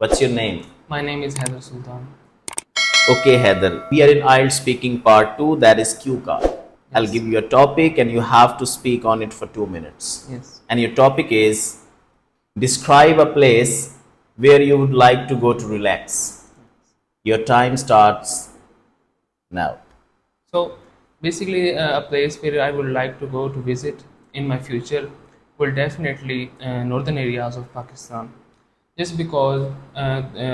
What's your name? My name is Heather Sultan. Okay, Heather. We are in IELTS Speaking Part 2, that is Q card. I'll Yes. give you a topic and you have to speak on it for 2 minutes. Yes. And your topic is describe a place where you would like to go to relax. Your time starts now. So basically, a place where I would like to go to visit in my future will definitely northern areas of Pakistan. Just because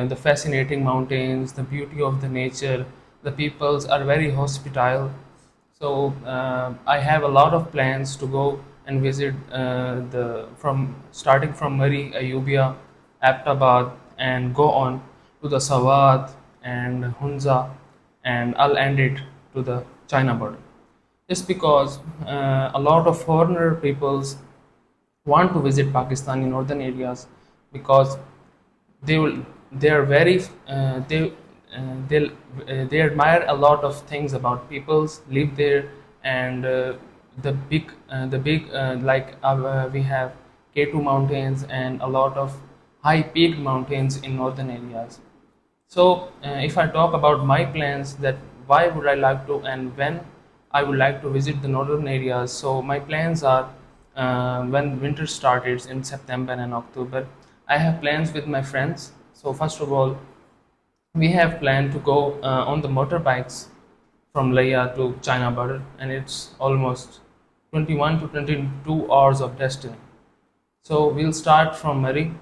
the fascinating mountains, the beauty of the nature, the peoples are very hospitable. So I have a lot of plans to go and visit the from starting from Murree, Ayubia, Aptabad, and go on to the Sawat and Hunza, and I'll end it to the China border. Just because a lot of foreigner peoples want to visit Pakistan in northern areas because they will they are very they admire a lot of things about peoples live there, and the big like we have K2 mountains and a lot of high peaked mountains in northern areas. So if I talk about my plans, that why would I like to and when I would like to visit the northern areas. So my plans are when winter starts in September and October. I have plans with my friends. So first of all, we have planned to go on the motorbikes from Leia to China border, and it's almost 21 to 22 hours of destiny. So we'll start from Murree,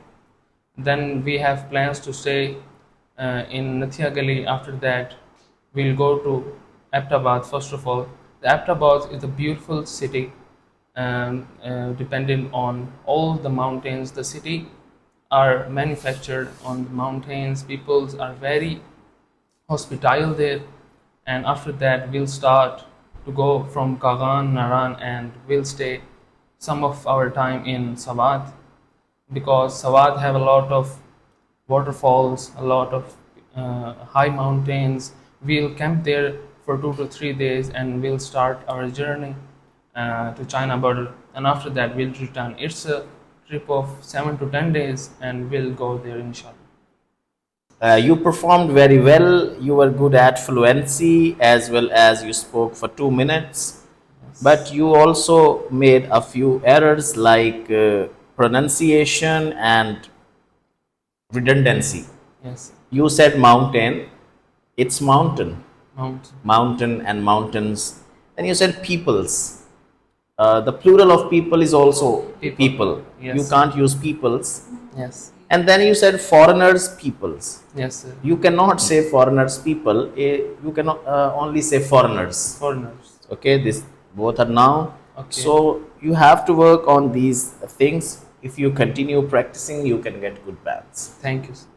then we have plans to stay in Nathia Gali. After that, we'll go to Aptabad. First of all, the Aptabad is a beautiful city, dependent on all the mountains. The city are manufactured on the mountains. Peoples are very hospitable there, and after that, we'll start to go from Kagan, Naran, and we'll stay some of our time in Sawat, because Sawat have a lot of waterfalls, a lot of high mountains. We'll camp there for 2 to 3 days, and we'll start our journey to China border. And after that, we'll return. It's a trip of 7 to 10 days, and we'll go there inshallah. You performed very well. You were good at fluency as well as you spoke for 2 minutes. But you also made a few errors like pronunciation and redundancy. Yes, You said mountain, it's mountain, mountain. mountain and mountains. Then you said peoples. The plural of people is also People. people. You Yes. can't use peoples. Yes, And then you said foreigners, peoples. yes, sir. You cannot say foreigners, people. You cannot only say foreigners. Foreigners. Okay, this both are noun. Okay. So you have to work on these things. If you continue practicing, you can get good bands. Thank you, sir.